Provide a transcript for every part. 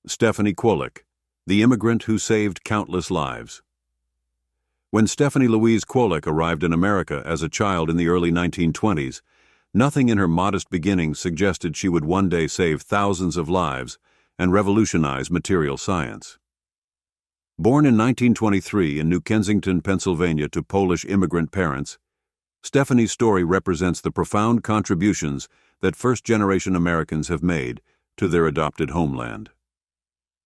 Stephanie Kwolek, the immigrant who saved countless lives. When Stephanie Louise Kwolek arrived in America as a child in the early 1920s, nothing in her modest beginnings suggested she would one day save thousands of lives and revolutionize material science. Born in 1923 in New Kensington, Pennsylvania to Polish immigrant parents, Stephanie's story represents the profound contributions that first-generation Americans have made to their adopted homeland.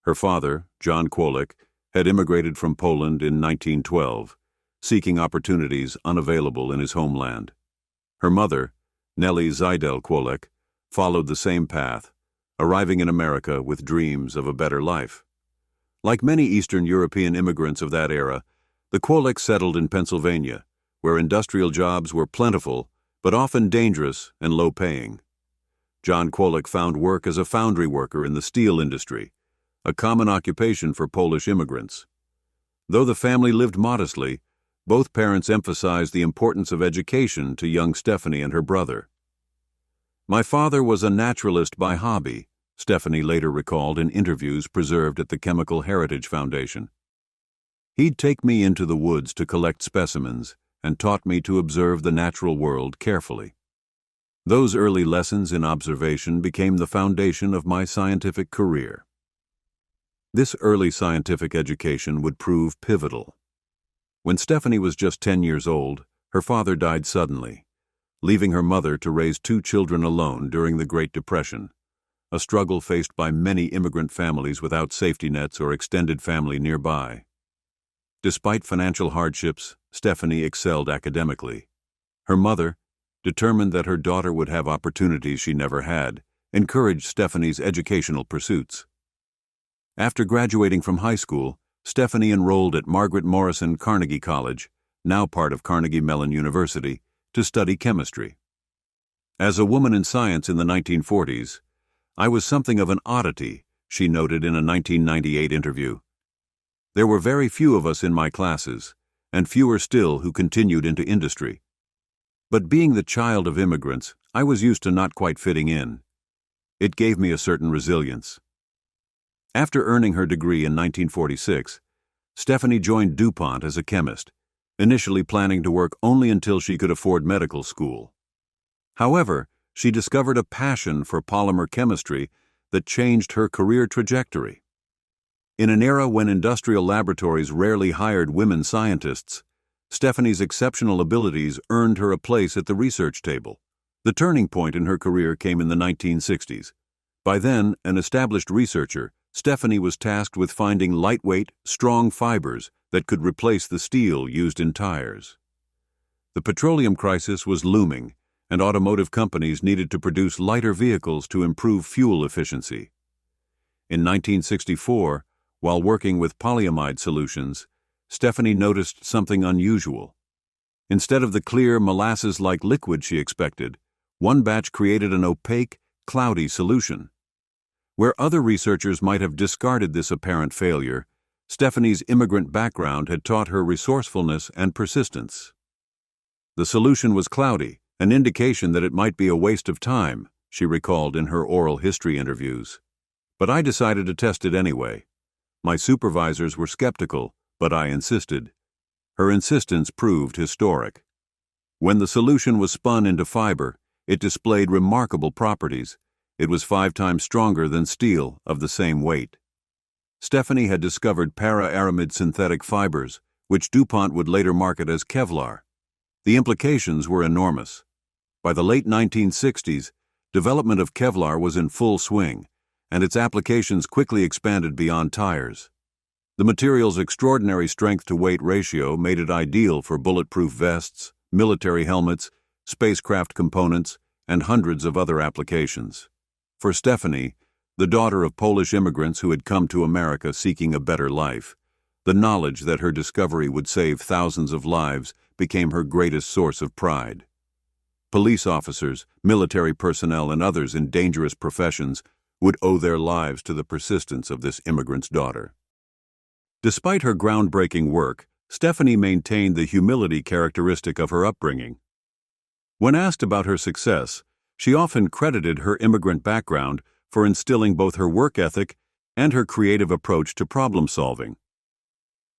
Her father, John Kwolek, had immigrated from Poland in 1912, seeking opportunities unavailable in his homeland. Her mother, Nellie Zajdel Kwolek, followed the same path, arriving in America with dreams of a better life. Like many Eastern European immigrants of that era, the Kwoleks settled in Pennsylvania, where industrial jobs were plentiful but often dangerous and low-paying. John Kwolek found work as a foundry worker in the steel industry, a common occupation for Polish immigrants. Though the family lived modestly, both parents emphasized the importance of education to young Stephanie and her brother. "My father was a naturalist by hobby," Stephanie later recalled in interviews preserved at the Chemical Heritage Foundation. "He'd take me into the woods to collect specimens and taught me to observe the natural world carefully. Those early lessons in observation became the foundation of my scientific career." This early scientific education would prove pivotal. When Stephanie was just 10 years old, her father died suddenly, leaving her mother to raise 2 children alone during the Great Depression, a struggle faced by many immigrant families without safety nets or extended family nearby. Despite financial hardships, Stephanie excelled academically. Her mother, determined that her daughter would have opportunities she never had, encouraged Stephanie's educational pursuits. After graduating from high school, Stephanie enrolled at Margaret Morrison Carnegie College, now part of Carnegie Mellon University, to study chemistry. "As a woman in science in the 1940s, I was something of an oddity," she noted in a 1998 interview. "There were very few of us in my classes, and fewer still who continued into industry. But being the child of immigrants, I was used to not quite fitting in. It gave me a certain resilience." After earning her degree in 1946, Stephanie joined DuPont as a chemist, initially planning to work only until she could afford medical school. However, she discovered a passion for polymer chemistry that changed her career trajectory. In an era when industrial laboratories rarely hired women scientists, Stephanie's exceptional abilities earned her a place at the research table. The turning point in her career came in the 1960s. By then, an established researcher, Stephanie was tasked with finding lightweight, strong fibers that could replace the steel used in tires. The petroleum crisis was looming, and automotive companies needed to produce lighter vehicles to improve fuel efficiency. In 1964, while working with polyamide solutions, Stephanie noticed something unusual. Instead of the clear, molasses-like liquid she expected, one batch created an opaque, cloudy solution. Where other researchers might have discarded this apparent failure, Stephanie's immigrant background had taught her resourcefulness and persistence. "The solution was cloudy, an indication that it might be a waste of time," she recalled in her oral history interviews. "But I decided to test it anyway. My supervisors were skeptical, but I insisted." Her insistence proved historic. When the solution was spun into fiber, it displayed remarkable properties. It was 5 times stronger than steel of the same weight. Stephanie had discovered para-aramid synthetic fibers, which DuPont would later market as Kevlar. The implications were enormous. By the late 1960s, development of Kevlar was in full swing, and its applications quickly expanded beyond tires. The material's extraordinary strength-to-weight ratio made it ideal for bulletproof vests, military helmets, spacecraft components, and hundreds of other applications. For Stephanie, the daughter of Polish immigrants who had come to America seeking a better life, the knowledge that her discovery would save thousands of lives became her greatest source of pride. Police officers, military personnel, and others in dangerous professions would owe their lives to the persistence of this immigrant's daughter. Despite her groundbreaking work, Stephanie maintained the humility characteristic of her upbringing. When asked about her success, she often credited her immigrant background for instilling both her work ethic and her creative approach to problem-solving.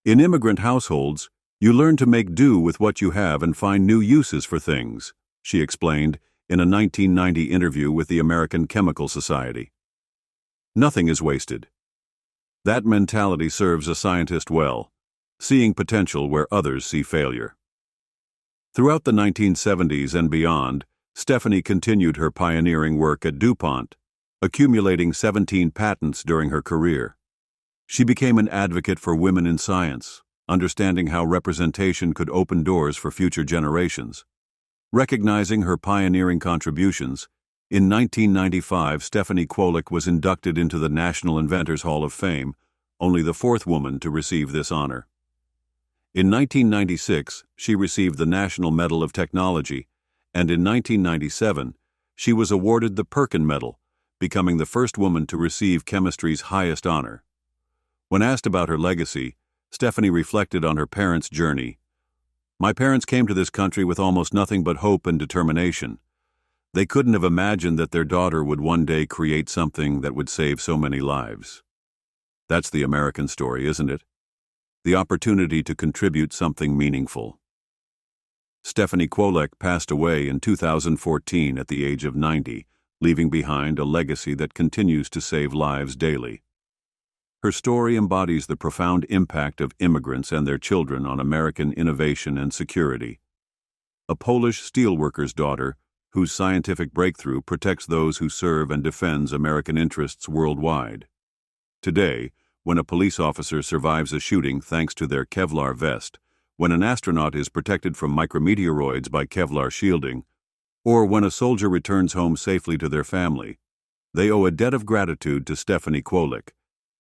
In immigrant households, you learn to make do with what you have and find new uses for things, she explained in a 1990 interview with the American Chemical Society. Nothing is wasted. That mentality serves a scientist well, seeing potential where others see failure. Throughout the 1970s and beyond, Stephanie continued her pioneering work at DuPont, accumulating 17 patents during her career. She became an advocate for women in science, understanding how representation could open doors for future generations. Recognizing her pioneering contributions, in 1995 Stephanie Kwolek was inducted into the National Inventors Hall of Fame, only the fourth woman to receive this honor. In 1996, she received the National Medal of Technology, and in 1997, she was awarded the Perkin Medal, becoming the first woman to receive chemistry's highest honor. When asked about her legacy, Stephanie reflected on her parents' journey. "My parents came to this country with almost nothing but hope and determination. They couldn't have imagined that their daughter would one day create something that would save so many lives." That's the American story, isn't it? The opportunity to contribute something meaningful. Stephanie Kwolek passed away in 2014 at the age of 90, leaving behind a legacy that continues to save lives daily. Her story embodies the profound impact of immigrants and their children on American innovation and security. A Polish steelworker's daughter, whose scientific breakthrough protects those who serve and defends American interests worldwide. Today, when a police officer survives a shooting thanks to their Kevlar vest, when an astronaut is protected from micrometeoroids by Kevlar shielding, or when a soldier returns home safely to their family, they owe a debt of gratitude to Stephanie Kwolek,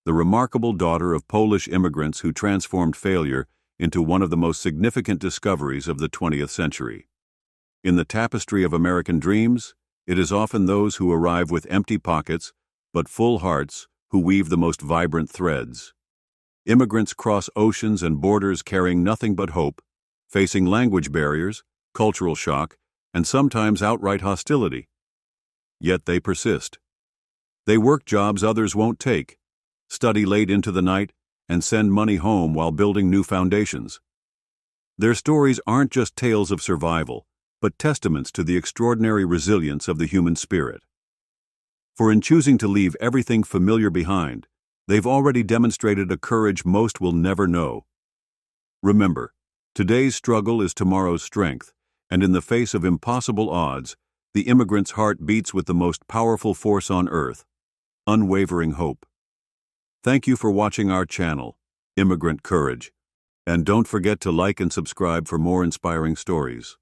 the remarkable daughter of Polish immigrants who transformed failure into one of the most significant discoveries of the 20th century. In the tapestry of American dreams, it is often those who arrive with empty pockets but full hearts who weave the most vibrant threads. Immigrants cross oceans and borders carrying nothing but hope, facing language barriers, cultural shock, and sometimes outright hostility. Yet they persist. They work jobs others won't take, study late into the night, and send money home while building new foundations. Their stories aren't just tales of survival, but testaments to the extraordinary resilience of the human spirit. For in choosing to leave everything familiar behind, they've already demonstrated a courage most will never know. Remember, today's struggle is tomorrow's strength, and in the face of impossible odds, the immigrant's heart beats with the most powerful force on earth, unwavering hope. Thank you for watching our channel, Immigrant Courage, and don't forget to like and subscribe for more inspiring stories.